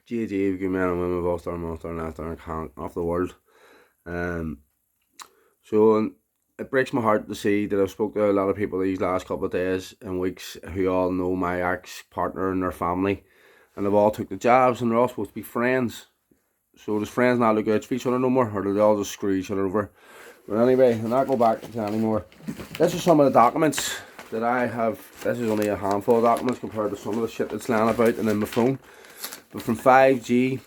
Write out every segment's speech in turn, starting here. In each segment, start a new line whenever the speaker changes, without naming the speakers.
GG, good men and women of Ulster, Munster and Leinster and Connacht of the world. Um, so it breaks my heart to see that I've spoke to a lot of people these last couple of days and weeks who all know my ex-partner and their family, and they've all took the jobs and they're all supposed to be friends. So does friends not look out for each other no more, or do they all just screw each other over? But anyway, I'll not go back to anymore. This is some of the documents that I have. This is only a handful of documents compared to some of the shit that's lying about and in my phone. But from 5G,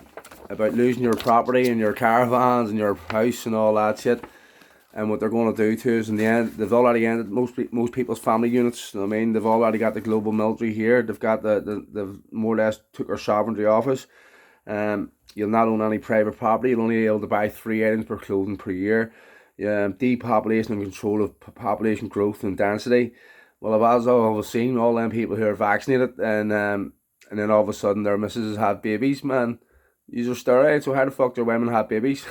about losing your property and your caravans and your house and all that shit, and what they're going to do to us in the end, they've already ended most people's family units. You know what I mean? They've already got the global military here. They've got they've more or less took our sovereignty off us. You'll not own any private property. You'll only be able to buy 3 items per clothing per year. Depopulation and control of population growth and density. Well, as I've seen, all them people who are vaccinated and then all of a sudden their missuses have babies, man. These are steroids, so how the fuck do women have babies?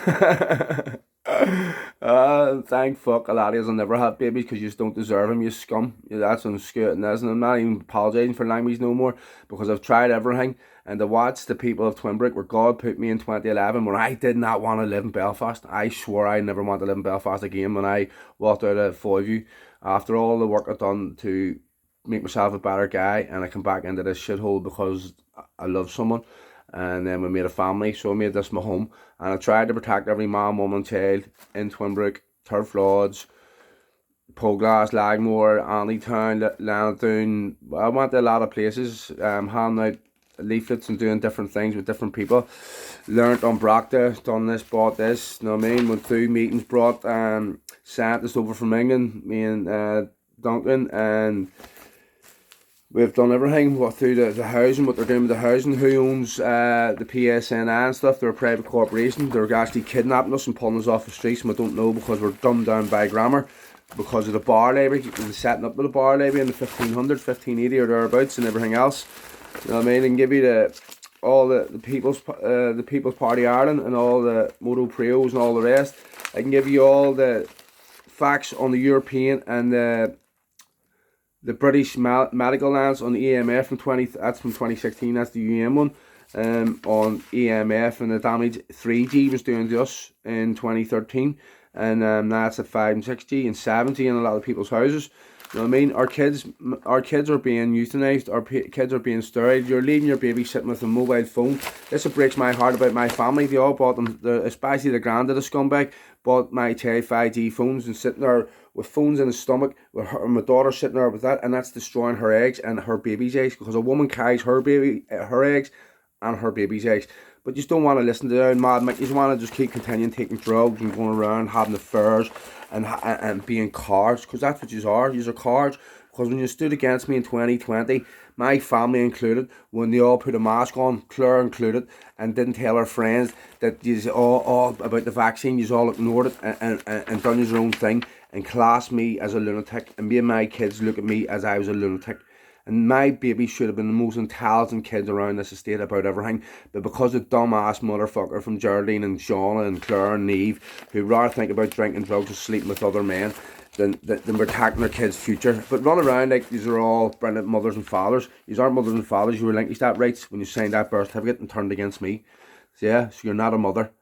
Thank fuck a lot of us will never have babies because you just don't deserve them, you scum. That's unscooting, isn't it? I'm not even apologising for language no more because I've tried everything. And to watch the people of Twinbrook, where God put me in 2011, when I did not want to live in Belfast. I swore I never want to live in Belfast again when I walked out of Foyview. After all the work I've done to make myself a better guy, and I come back into this shithole because I love someone, and then we made a family, so I made this my home, and I tried to protect every man, woman, child in Twinbrook, Turf Lodge, Poglass, Lagmore, Andytown, Landown. I went to a lot of places, handing out leaflets and doing different things with different people. Learned on Brocta, done this, bought this, you know what I mean? Went through meetings, brought scientists over from England, me and Duncan, and we've done everything, what through the housing, what they're doing with the housing, who owns the PSNI and stuff. They're a private corporation. They're actually kidnapping us and pulling us off the streets, and we don't know because we're dumbed down by grammar because of the bar levy, the setting up of the bar levy in the 1500s, 1580 or thereabouts, and everything else. You know what I mean? And give you all the people's Party Ireland and all the Moto Prios and all the rest. I can give you all the facts on the European and the British medical lands on the EMF from 2016. That's the UM one. On EMF and the damage 3G was doing to us in 2013, and that's at 5 and 6G and 7G in a lot of people's houses. You know what I mean? Our kids are being euthanized. Our kids are being sterilized. You're leaving your baby sitting with a mobile phone. This breaks my heart about my family. They all bought them, especially the granddad, the scumbag, bought my child 5G phones and sitting there with phones in his stomach, with my daughter sitting there with that, and that's destroying her eggs and her baby's eggs, because a woman carries her eggs and her baby's eggs. But you just don't want to listen to them, mad mate. You just want to just keep continuing taking drugs and going around having affairs and being cards, because that's what you are. You are cards. Because when you stood against me in 2020, my family included, when they all put a mask on, Claire included, and didn't tell her friends that you all about the vaccine, you all ignored it and done your own thing and classed me as a lunatic, and made my kids look at me as I was a lunatic. And my baby should have been the most intelligent kids around this estate about everything. But because of dumbass motherfucker from Geraldine and Shauna and Claire and Neve, who rather think about drinking drugs or sleeping with other men than protecting their kids' future. But run around like these are all brilliant mothers and fathers. These aren't mothers and fathers. You relinquished that rights when you signed that birth certificate and turned against me. So yeah, so you're not a mother.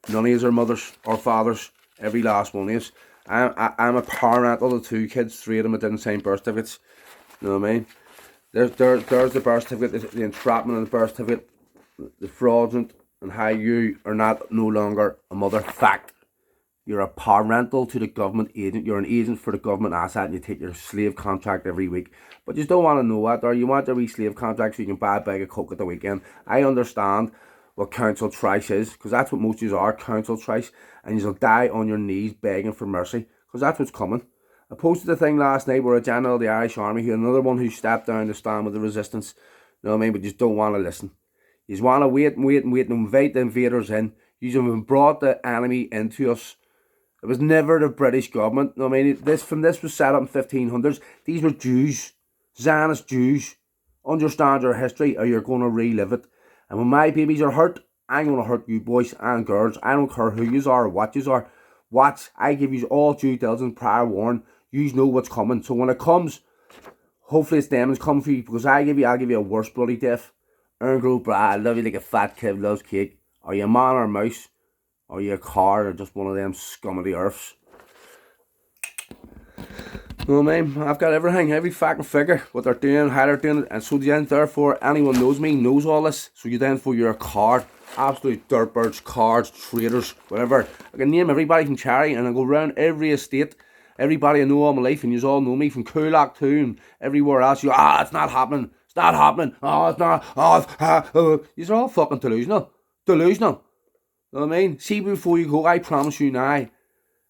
None of you are mothers or fathers. Every last one of you. I'm a parent of the 2 kids. 3 of them didn't sign birth certificates. You know what I mean? There's the birth certificate, the entrapment of the birth certificate, the fraudulent, and how you are no longer a mother. Fact. You're a parental to the government agent. You're an agent for the government asset, and you take your slave contract every week. But you don't want to know that, or you want a wee slave contract so you can buy a bag of coke at the weekend. I understand what council trice is, because that's what most of you are, council trice, and you'll die on your knees begging for mercy, because that's what's coming. I posted a thing last night where a general of the Irish Army, another one who stepped down to stand with the resistance, you know what I mean, but you just don't want to listen. You just want to wait and invite the invaders in. You have brought the enemy into us. It was never the British government. You know what I mean, this was set up in 1500s. These were Jews, Zionist Jews. Understand your history or you're going to relive it. And when my babies are hurt, I'm going to hurt you boys and girls. I don't care who you are or what you are. Watch, I give you all due diligence, prior warning. You know what's coming. So when it comes, hopefully it's them that's coming for you, because I'll give you a worse bloody death. Aaron Grove, Brad, I love you like a fat kid loves cake. Are you a man or a mouse? Are you a card or just one of them scum of the earths? You know what I mean? I've got everything, every fucking figure, what they're doing, how they're doing it, and so then therefore anyone knows me, knows all this, so you then for you're a card. Absolute dirtbirds, cards, traitors, whatever. I can name everybody from Cherry and I go round every estate. Everybody I know all my life, and you all know me from Coolock too and everywhere else. You it's not happening. It's not happening. Oh, it's not. You're all fucking delusional. Delusional. You know what I mean? See before you go, I promise you now,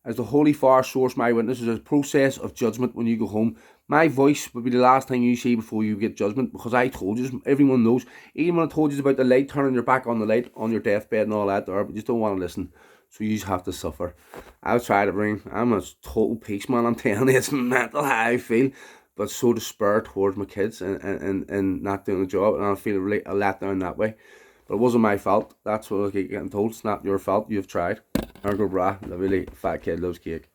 as the Holy Far Source, my witness, is a process of judgment when you go home. My voice will be the last thing you see before you get judgment, because I told you, everyone knows. Even when I told you about the light, turning your back on the light, on your deathbed and all that there, but you just don't want to listen. So you just have to suffer. I've tried to bring, I'm a total peace man, I'm telling you, it's mental how I feel. But so despair towards my kids and not doing the job, and I feel really a letdown that way. But it wasn't my fault. That's what I keep getting told. It's not your fault. You've tried. Ergo bra, the really fat kid loves cake.